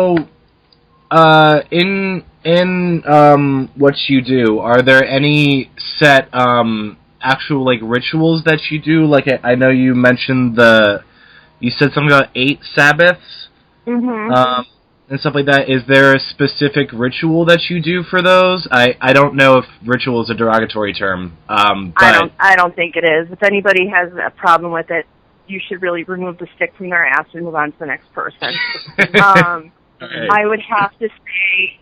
So, in what you do, are there any set actual like rituals that you do? Like I know you mentioned you said something about 8 Sabbaths, and stuff like that. Is there a specific ritual that you do for those? I don't know if ritual is a derogatory term. But I don't think it is. If anybody has a problem with it, you should really remove the stick from their ass and move on to the next person. Okay. I would have to say,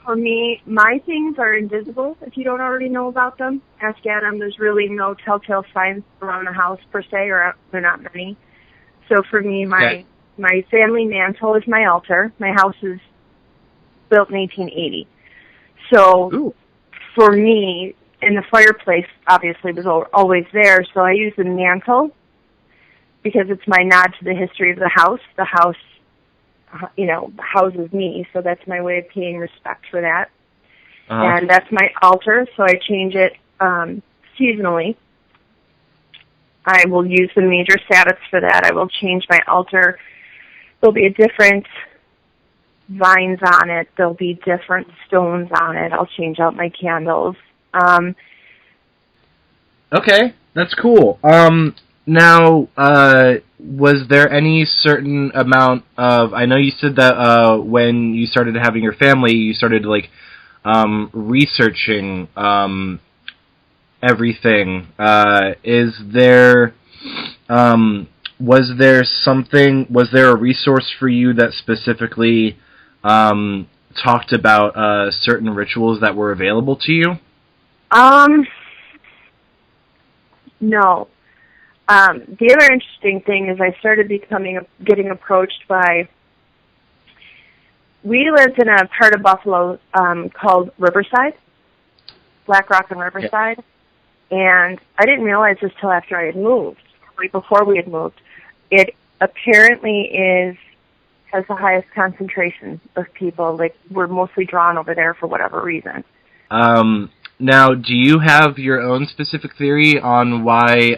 for me, my things are invisible if you don't already know about them. Ask Adam. There's really no telltale signs around the house per se, or there are not many. So for me, my family mantle is my altar. My house is built in 1880. So for me, and the fireplace obviously was always there, so I use the mantle because it's my nod to the history of the house. The house, houses me, so that's my way of paying respect for that. And that's my altar, so I change it seasonally. I will use the major Sabbaths for that. I will change my altar. There'll be different vines on it. There'll be different stones on it. I'll change out my candles. Okay, that's cool. Now, was there any certain amount of... I know you said that when you started having your family, you started, researching everything. Was there a resource for you that specifically talked about certain rituals that were available to you? No. The other interesting thing is I started getting approached by... We lived in a part of Buffalo called Riverside, Black Rock and Riverside, and I didn't realize this till after I had moved, right before we had moved. It apparently has the highest concentration of people. Like, we're mostly drawn over there for whatever reason. Now, do you have your own specific theory on why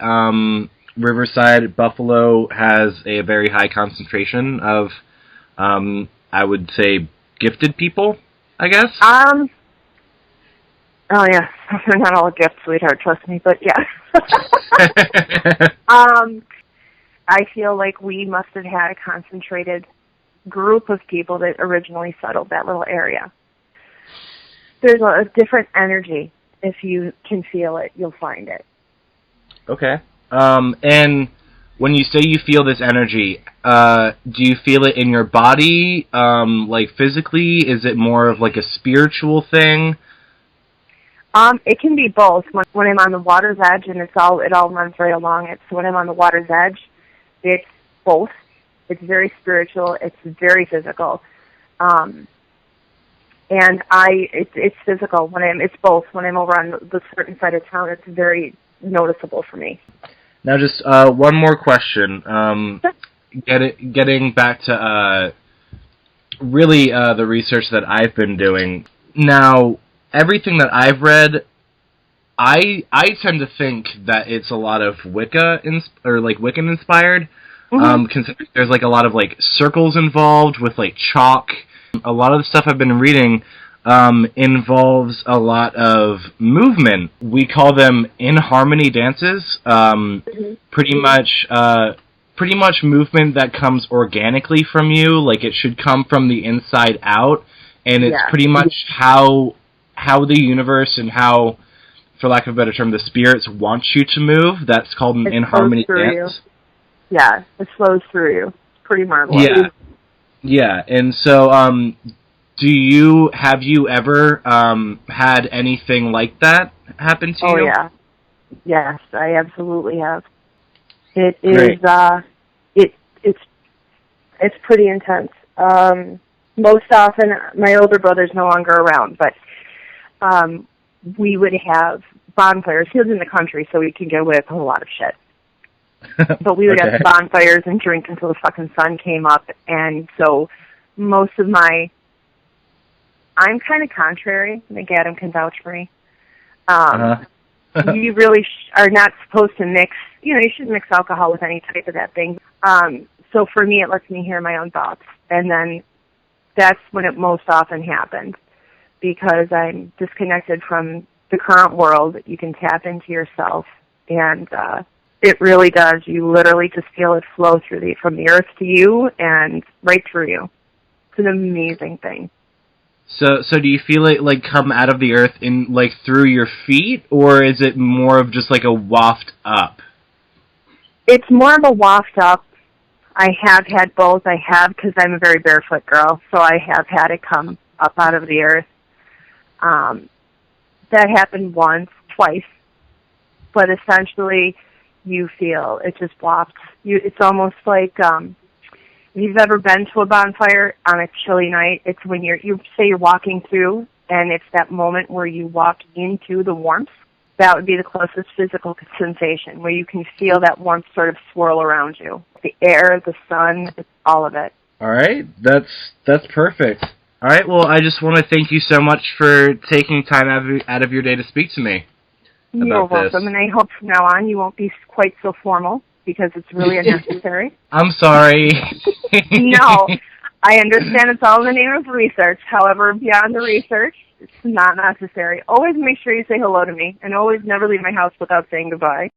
Riverside, Buffalo has a very high concentration of, I would say, gifted people, I guess? Oh, yeah. They're not all gifts, sweetheart, trust me, but yeah. I feel like we must have had a concentrated group of people that originally settled that little area. There's a different energy. If you can feel it, you'll find it. Okay. And when you say you feel this energy, do you feel it in your body, physically? Is it more of like a spiritual thing? It can be both. When I'm on the water's edge, and it all runs right along it. So when I'm on the water's edge, it's both. It's very spiritual. It's very physical. And it's physical. It's both. When I'm over on the certain side of town, it's very noticeable for me. Now, just one more question. Getting back to really the research that I've been doing. Now, everything that I've read, I tend to think that it's a lot of Wiccan inspired. Considering there's a lot of circles involved with chalk. A lot of the stuff I've been reading involves a lot of movement. We call them in-harmony dances. Pretty much movement that comes organically from you. It should come from the inside out. And it's pretty much how the universe and how, for lack of a better term, the spirits want you to move. That's called an in-harmony dance. Yeah, it flows through you. Pretty marvelous. Yeah, and so, have you ever had anything like that happen to you? Oh, yeah. Yes, I absolutely have. It is, it's pretty intense. Most often, my older brother's no longer around, but we would have bonfires. He lives in the country, so we could get away with a whole lot of shit. But we would have bonfires and drink until the fucking sun came up, and so most of I'm kind of contrary. I think Adam can vouch for me. You really are not supposed to mix, you shouldn't mix alcohol with any type of that thing. So for me, it lets me hear my own thoughts. And then that's when it most often happens. Because I'm disconnected from the current world, you can tap into yourself. And it really does. You literally just feel it flow from the earth to you and right through you. It's an amazing thing. So do you feel it like come out of the earth in like through your feet, or is it more of just like a waft up? It's more of a waft up. I have had both. I have, because I'm a very barefoot girl, so I have had it come up out of the earth. That happened once, twice, but essentially you feel it just wafts. It's almost like if you've ever been to a bonfire on a chilly night, it's when you say you're walking through, and it's that moment where you walk into the warmth. That would be the closest physical sensation, where you can feel that warmth sort of swirl around you. The air, the sun, all of it. All right, that's perfect. All right, well, I just want to thank you so much for taking time out of your day to speak to me about You're welcome, this. and I hope from now on you won't be quite so formal, because it's really unnecessary. I'm sorry. No, I understand it's all in the name of research. However, beyond the research, it's not necessary. Always make sure you say hello to me, and always never leave my house without saying goodbye.